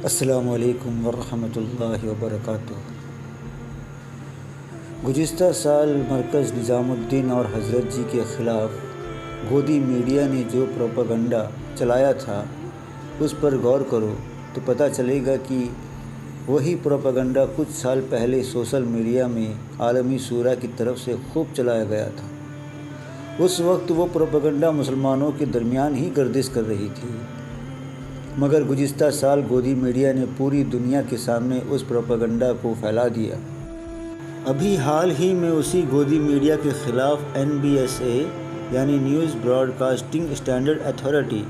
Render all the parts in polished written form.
السلام علیکم ورحمۃ اللہ وبرکاتہ۔ گزشتہ سال مرکز نظام الدین اور حضرت جی کے خلاف گودی میڈیا نے جو پروپیگنڈا چلایا تھا اس پر غور کرو تو پتہ چلے گا کہ وہی پروپیگنڈا کچھ سال پہلے سوشل میڈیا میں عالمی شورا کی طرف سے خوب چلایا گیا تھا۔ اس وقت وہ پروپیگنڈا مسلمانوں کے درمیان ہی گردش کر رہی تھی، مگر گزشتہ سال گودی میڈیا نے پوری دنیا کے سامنے اس پروپیگنڈا کو پھیلا دیا۔ ابھی حال ہی میں اسی گودی میڈیا کے خلاف NBSA یعنی news broadcasting standard authority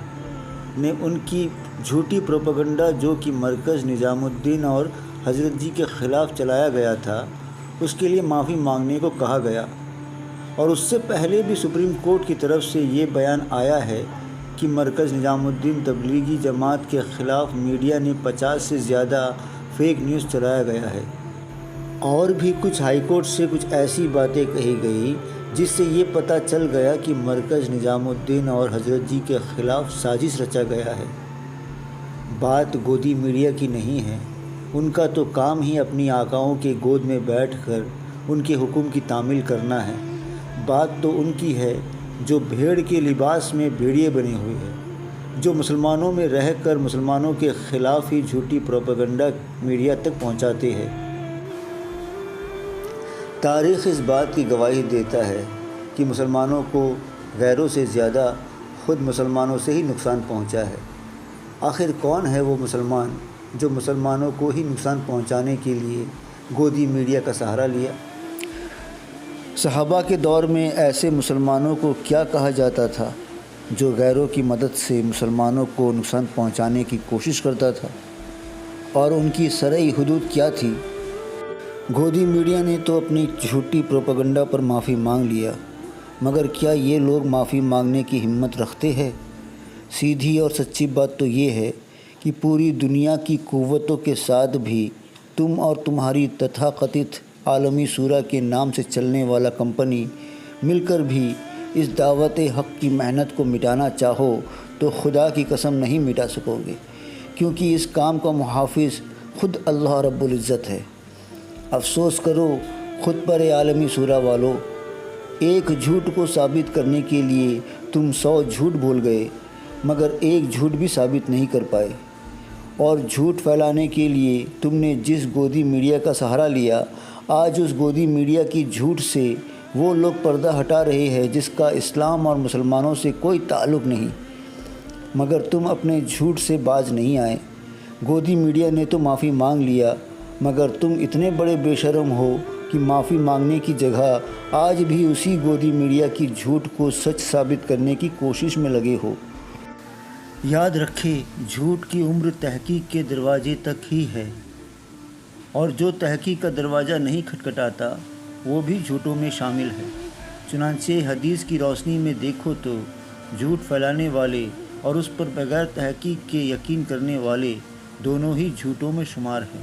نے ان کی جھوٹی پروپیگنڈا جو کہ مرکز نظام الدین اور حضرت جی کے خلاف چلایا گیا تھا اس کے لیے معافی مانگنے کو کہا گیا، اور اس سے پہلے بھی سپریم کورٹ کی طرف سے یہ بیان آیا ہے کہ مرکز نظام الدین تبلیغی جماعت کے خلاف میڈیا نے 50 سے زیادہ فیک نیوز چلایا گیا ہے، اور بھی کچھ ہائی کورٹ سے کچھ ایسی باتیں کہی گئی جس سے یہ پتہ چل گیا کہ مرکز نظام الدین اور حضرت جی کے خلاف سازش رچا گیا ہے۔ بات گودی میڈیا کی نہیں ہے، ان کا تو کام ہی اپنی آقاؤں کے گود میں بیٹھ کر ان کے حکم کی تعمیل کرنا ہے۔ بات تو ان کی ہے جو بھیڑ کے لباس میں بھیڑیے بنے ہوئے ہیں، جو مسلمانوں میں رہ کر مسلمانوں کے خلاف ہی جھوٹی پروپیگنڈا میڈیا تک پہنچاتے ہیں۔ تاریخ اس بات کی گواہی دیتا ہے کہ مسلمانوں کو غیروں سے زیادہ خود مسلمانوں سے ہی نقصان پہنچا ہے۔ آخر کون ہے وہ مسلمان جو مسلمانوں کو ہی نقصان پہنچانے کے لیے گودی میڈیا کا سہارا لیا؟ صحابہ کے دور میں ایسے مسلمانوں کو کیا کہا جاتا تھا جو غیروں کی مدد سے مسلمانوں کو نقصان پہنچانے کی کوشش کرتا تھا، اور ان کی شرعی حدود کیا تھی؟ گودی میڈیا نے تو اپنی جھوٹی پروپیگنڈا پر معافی مانگ لیا، مگر کیا یہ لوگ معافی مانگنے کی ہمت رکھتے ہیں؟ سیدھی اور سچی بات تو یہ ہے کہ پوری دنیا کی قوتوں کے ساتھ بھی تم اور تمہاری تتھاکتھت عالمی شورا کے نام سے چلنے والا کمپنی مل کر بھی اس دعوت حق کی محنت کو مٹانا چاہو تو خدا کی قسم نہیں مٹا سکو گے، کیونکہ اس کام کا محافظ خود اللہ رب العزت ہے۔ افسوس کرو خود پر عالمی شورا والو، ایک جھوٹ کو ثابت کرنے کے لیے تم 100 جھوٹ بول گئے مگر ایک جھوٹ بھی ثابت نہیں کر پائے، اور جھوٹ پھیلانے کے لیے تم نے جس گودی میڈیا کا سہارا لیا، آج اس گودی میڈیا کی جھوٹ سے وہ لوگ پردہ ہٹا رہے ہیں جس کا اسلام اور مسلمانوں سے کوئی تعلق نہیں، مگر تم اپنے جھوٹ سے باز نہیں آئے۔ گودی میڈیا نے تو معافی مانگ لیا، مگر تم اتنے بڑے بے شرم ہو کہ معافی مانگنے کی جگہ آج بھی اسی گودی میڈیا کی جھوٹ کو سچ ثابت کرنے کی کوشش میں لگے ہو۔ یاد رکھے جھوٹ کی عمر تحقیق کے دروازے تک ہی ہے، اور جو تحقیق کا دروازہ نہیں کھٹکھٹاتا وہ بھی جھوٹوں میں شامل ہے۔ چنانچہ حدیث کی روشنی میں دیکھو تو جھوٹ پھیلانے والے اور اس پر بغیر تحقیق کے یقین کرنے والے دونوں ہی جھوٹوں میں شمار ہیں۔